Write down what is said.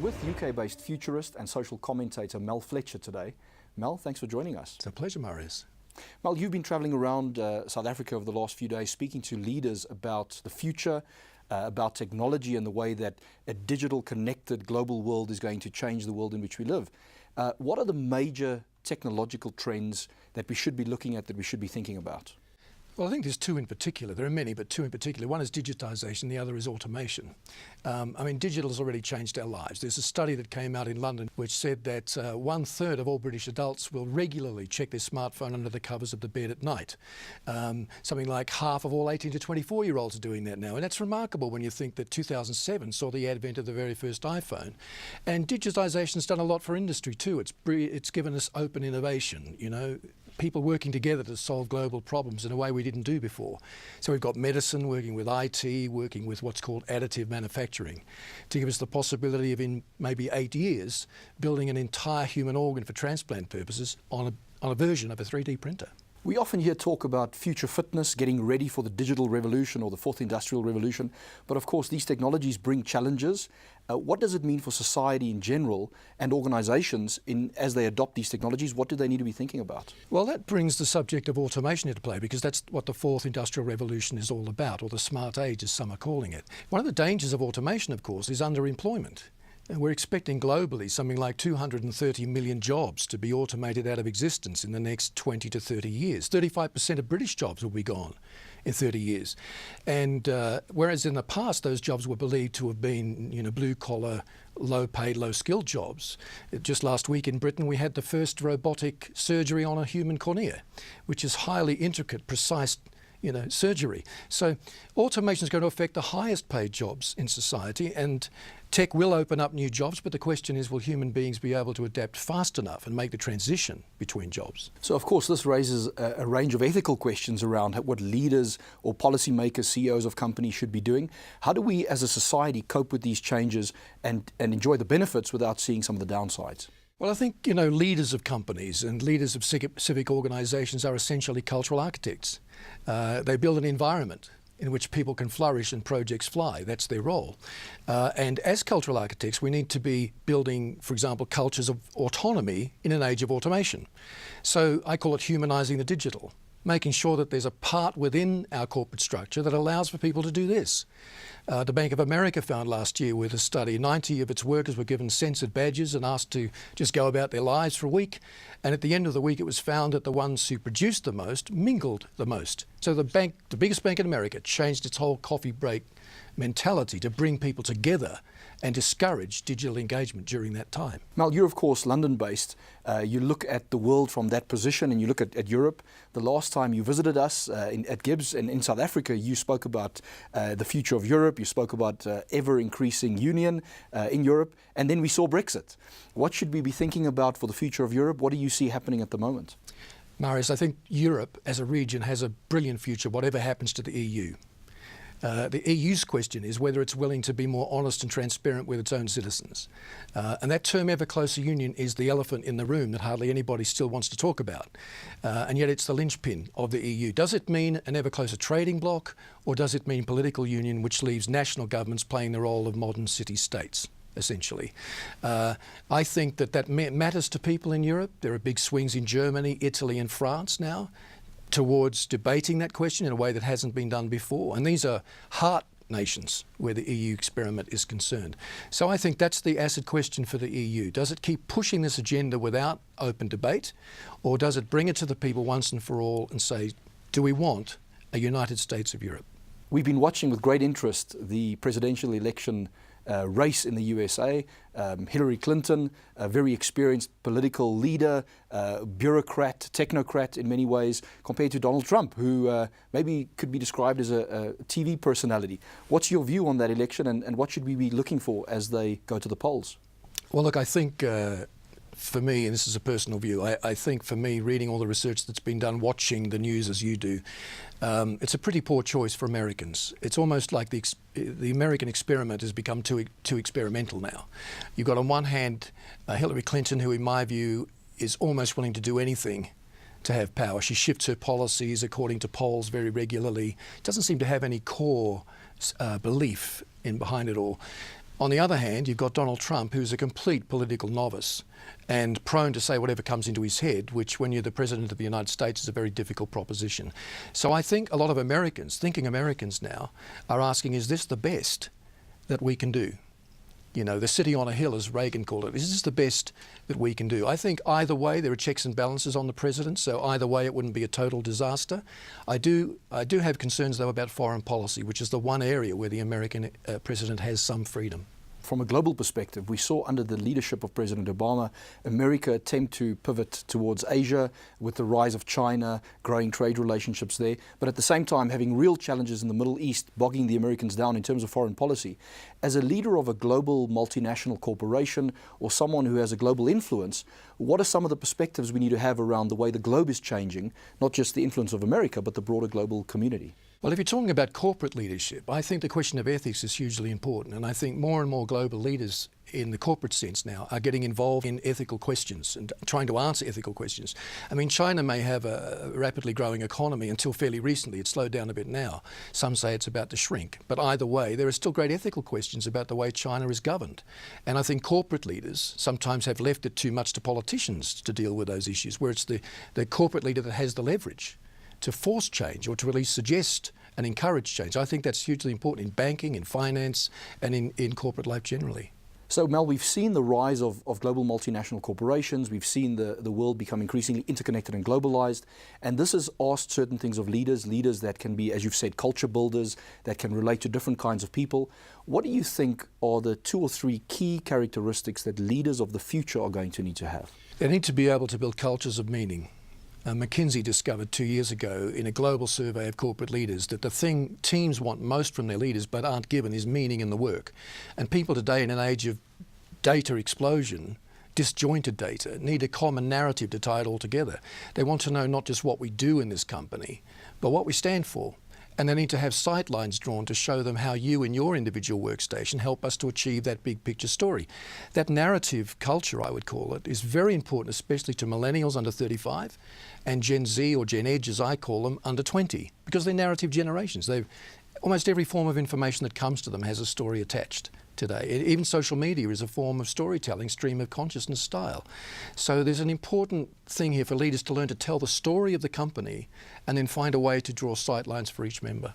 with UK-based futurist and social commentator Mel Fletcher today. Mel, thanks for joining us. It's a pleasure, Marius. Mel, you've been travelling around South Africa over the last few days speaking to leaders about the future, about technology and the way that a digital connected global world is going to change the world in which we live. What are the major technological trends that we should be looking at, that we should be thinking about? Well, I think there's two in particular. There are many, but two in particular. One is digitisation, the other is automation. Digital has already changed our lives. There's a study that came out in London which said that 1/3 of all British adults will regularly check their smartphone under the covers of the bed at night. Something like half of all 18 to 24-year-olds are doing that now. And that's remarkable when you think that 2007 saw the advent of the very first iPhone. And digitisation's done a lot for industry too. It's given us open innovation, you know, people working together to solve global problems in a way we didn't do before. So we've got medicine working with IT, working with what's called additive manufacturing, to give us the possibility of, in maybe 8 years, building an entire human organ for transplant purposes on a version of a 3D printer. We often hear talk about future fitness, getting ready for the digital revolution or the fourth industrial revolution. But of course, these technologies bring challenges. What does it mean for society in general and organizations as they adopt these technologies? What do they need to be thinking about? Well, that brings the subject of automation into play, because that's what the fourth industrial revolution is all about, or the smart age as some are calling it. One of the dangers of automation, of course, is underemployment. And we're expecting globally something like 230 million jobs to be automated out of existence in the next 20 to 30 years. 35% of British jobs will be gone in 30 years. And whereas in the past those jobs were believed to have been, you know, blue-collar, low-paid, low-skilled jobs. Just last week in Britain we had the first robotic surgery on a human cornea, which is highly intricate, precise, you know, surgery. So automation is going to affect the highest paid jobs in society, and tech will open up new jobs, but the question is, will human beings be able to adapt fast enough and make the transition between jobs? So of course this raises a range of ethical questions around what leaders or policymakers, CEOs of companies should be doing. How do we as a society cope with these changes and enjoy the benefits without seeing some of the downsides? Well, I think, you know, leaders of companies and leaders of civic organisations are essentially cultural architects. They build an environment in which people can flourish and projects fly. That's their role. And as cultural architects, we need to be building, for example, cultures of autonomy in an age of automation. So I call it humanising the digital, making sure that there's a part within our corporate structure that allows for people to do this. The Bank of America found last year with a study, 90 of its workers were given censored badges and asked to just go about their lives for a week. And at the end of the week, it was found that the ones who produced the most mingled the most. So the biggest bank in America, changed its whole coffee break mentality to bring people together and discourage digital engagement during that time. Mel, you're of course London-based. You look at the world from that position and you look at Europe. The last time you visited us at GIBS in South Africa, you spoke about the future of Europe. You spoke about ever-increasing union in Europe, and then we saw Brexit. What should we be thinking about for the future of Europe? What do you see happening at the moment? Marius, I think Europe as a region has a brilliant future, whatever happens to the EU. The EU's question is whether it's willing to be more honest and transparent with its own citizens. And that term ever closer union is the elephant in the room that hardly anybody still wants to talk about. And yet it's the linchpin of the EU. Does it mean an ever closer trading bloc, or does it mean political union which leaves national governments playing the role of modern city-states, essentially? I think that matters to people in Europe. There are big swings in Germany, Italy and France now towards debating that question in a way that hasn't been done before. And these are heart nations where the EU experiment is concerned. So I think that's the acid question for the EU. Does it keep pushing this agenda without open debate, or does it bring it to the people once and for all and say, do we want a United States of Europe? We've been watching with great interest the presidential election race in the USA. Hillary Clinton, a very experienced political leader, bureaucrat, technocrat in many ways, compared to Donald Trump, who maybe could be described as a TV personality. What's your view on that election, and what should we be looking for as they go to the polls? Well, look, I think for me, and this is a personal view, I think for me, reading all the research that's been done, watching the news as you do, it's a pretty poor choice for Americans. It's almost like the American experiment has become too experimental now. You've got on one hand Hillary Clinton, who in my view is almost willing to do anything to have power. She shifts her policies according to polls very regularly. Doesn't seem to have any core belief in behind it all. On the other hand, you've got Donald Trump, who's a complete political novice and prone to say whatever comes into his head, which when you're the President of the United States is a very difficult proposition. So I think a lot of Americans, thinking Americans now, are asking, is this the best that we can do? You know, the city on a hill, as Reagan called it. Is this the best that we can do? I think either way there are checks and balances on the president, so either way it wouldn't be a total disaster. I do have concerns, though, about foreign policy, which is the one area where the American president has some freedom. From a global perspective, we saw under the leadership of President Obama, America attempt to pivot towards Asia with the rise of China, growing trade relationships there, but at the same time having real challenges in the Middle East, bogging the Americans down in terms of foreign policy. As a leader of a global multinational corporation or someone who has a global influence, what are some of the perspectives we need to have around the way the globe is changing, not just the influence of America, but the broader global community? Well, if you're talking about corporate leadership, I think the question of ethics is hugely important. And I think more and more global leaders in the corporate sense now are getting involved in ethical questions and trying to answer ethical questions. I mean, China may have a rapidly growing economy. Until fairly recently, it's slowed down a bit now. Some say it's about to shrink. But either way, there are still great ethical questions about the way China is governed. And I think corporate leaders sometimes have left it too much to politicians to deal with those issues, where it's the corporate leader that has the leverage to force change or to at least suggest and encourage change. I think that's hugely important in banking, in finance, and in corporate life generally. So, Mel, we've seen the rise of global multinational corporations. We've seen the world become increasingly interconnected and globalized. And this has asked certain things of leaders that can be, as you've said, culture builders, that can relate to different kinds of people. What do you think are the 2 or 3 key characteristics that leaders of the future are going to need to have? They need to be able to build cultures of meaning. McKinsey discovered 2 years ago in a global survey of corporate leaders that the thing teams want most from their leaders but aren't given is meaning in the work. And people today, in an age of data explosion, disjointed data, need a common narrative to tie it all together. They want to know not just what we do in this company, but what we stand for. And they need to have sight lines drawn to show them how you in your individual workstation help us to achieve that big picture story. That narrative culture, I would call it, is very important, especially to millennials under 35 and Gen Z or Gen Edge, as I call them, under 20, because they're narrative generations. Almost every form of information that comes to them has a story attached today. Even social media is a form of storytelling, stream of consciousness style. So there's an important thing here for leaders to learn to tell the story of the company and then find a way to draw sight lines for each member.